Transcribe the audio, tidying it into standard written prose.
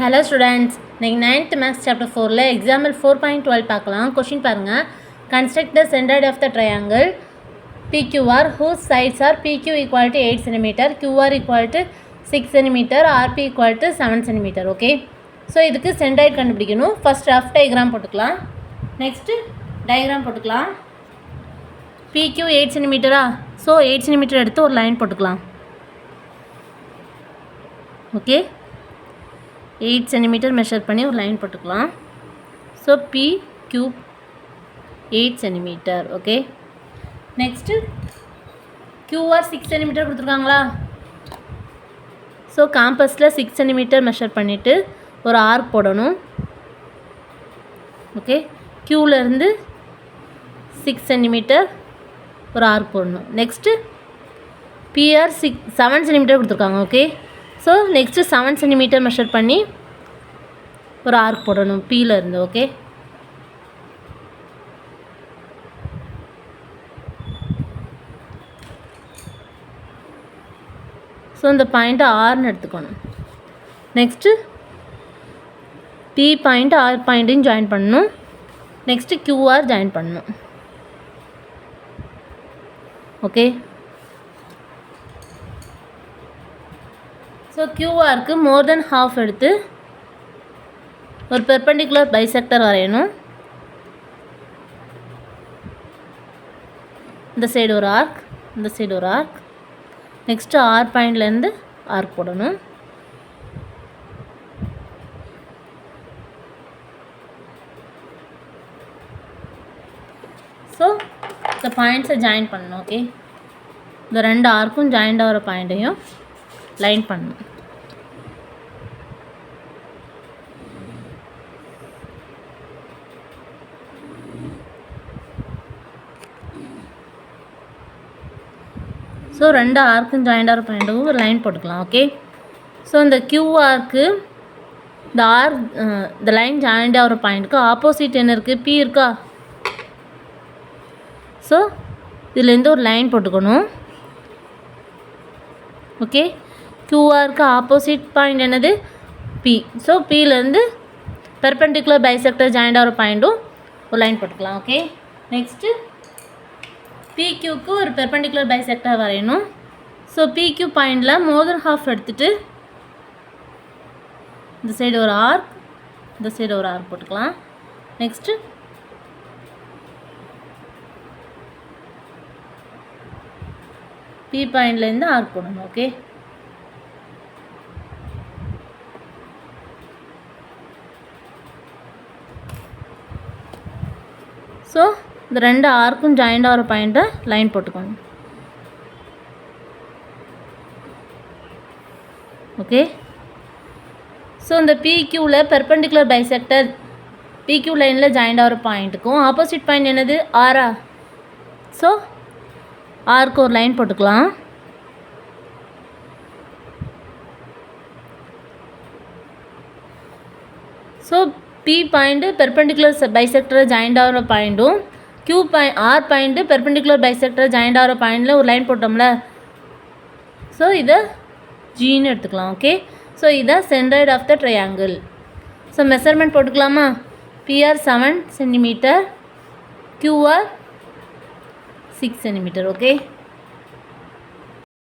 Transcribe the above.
Hello students, இன்னைக்கு 9th Maths Chapter 4ல Example 4.12 பார்க்கலாம். Question பாருங்க. Construct the centroid of the triangle PQR whose sides are PQ equal to 8 cm, QR equal to 6 cm, RP equal to 7 cm. Okay. So இதுக்கு centroid கண்டுபிடிக்கணும். First rough diagram போட்டுக்கலாம். Next diagram போட்டுக்கலாம். PQ 8 cm so 8 cm எடுத்து ஒரு line போட்டுக்கலாம். Okay 8 cm measure பண்ணி ஒரு line போட்டுக்கலாம். So P Q 8 cm. Okay next QR 6 cm கொடுத்துருக்காங்களா. ஸோ காம்பஸில் 6 cm மெஷர் பண்ணிவிட்டு ஒரு ஆர்க் போடணும். ஓகே கியூவிலேருந்து 6 cm ஒரு ஆர்க் போடணும். நெக்ஸ்ட்டு பிஆர் 7 cm கொடுத்துருக்காங்க. Okay so next 7 cm measure பண்ணி ஒரு ஆர்க் போடணும் பீலேருந்து. ஓகே ஸோ இந்த பாயிண்ட்டை ஆர்னு எடுத்துக்கணும். நெக்ஸ்ட்டு பி பாயிண்ட் ஆர் பாயிண்ட்டையும் ஜாயின் பண்ணணும். நெக்ஸ்ட்டு கியூஆர் ஜாயின் பண்ணணும். ஓகே ஸோ கியூஆருக்கு மோர் தென் ஹாஃப் எடுத்து ஒரு பெர்பெண்டிகுலர் பைசெக்டர் வரையணும். இந்த சைடு ஒரு ஆர்க், இந்த சைடு ஒரு ஆர்க். நெக்ஸ்ட்டு ஆர் பாயிண்ட்லேருந்து ஆர்க் போடணும். ஸோ இந்த பாயிண்ட்ஸை ஜாயின் பண்ணணும். ஓகே இந்த ரெண்டு ஆர்க்கும் ஜாயிண்ட் ஆகிற பாயிண்ட்டையும் லைன் பண்ணணும். ஸோ ரெண்டு ஆர்க்கும் ஜாயிண்ட் ஆகிற பாயிண்ட்டுக்கும் ஒரு லைன் போட்டுக்கலாம். ஓகே ஸோ இந்த கியூஆருக்கு இந்த லைன் ஜாயிண்ட் ஆகிற பாயிண்ட்டுக்கு ஆப்போசிட் என்ன இருக்குது, பி இருக்கா. ஸோ இதுலேருந்து ஒரு லைன் போட்டுக்கணும். ஓகே கியூஆருக்கு ஆப்போசிட் பாயிண்ட் என்னது, பி. ஸோ பியிலேருந்து பெர்பெண்டிகுலர் பைசெக்டர் ஜாயிண்ட் ஆகிற பாயிண்ட்டும் ஒரு லைன் போட்டுக்கலாம். ஓகே நெக்ஸ்ட்டு பிக்யூக்கு ஒரு பெர்பெண்டிகுலர் பைசெக்டர் வரையணும். ஸோ பிக்யூ பாயிண்டில் மோர் தென் ஹாஃப் எடுத்துகிட்டு இந்த சைடு ஒரு ஆர்க், இந்த சைடு ஒரு ஆர்க் போட்டுக்கலாம். நெக்ஸ்ட்டு பி பாயிண்ட்லேருந்து ஆர்க் போடணும். ஓகே ஸோ இந்த ரெண்டு ஆர்க்கும் ஜாயிண்ட் ஆகிற பாயிண்ட்டை லைன் போட்டுக்கணும். ஓகே ஸோ இந்த பிக்யூவில் பெர்பெண்டிகுலர் பைசெக்டர் பிக்யூ லைனில் ஜாயிண்ட் ஆகிற பாயிண்ட்டுக்கும் ஆப்போசிட் பாயிண்ட் என்னது, ஆரா. ஸோ ஆர்க்கு ஒரு லைன் போட்டுக்கலாம். So B point perpendicular bisector joint ஆகிற பாயிண்ட்டும் R point perpendicular bisector joint ஆகிற பாயிண்டில் ஒரு லைன் போட்டோம்ல. ஸோ இதை ஜின்னு எடுத்துக்கலாம். ஓகே ஸோ இதை centroid of the triangle. So measurement போட்டுக்கலாமா. PR 7 cm, QR 6 cm. Okay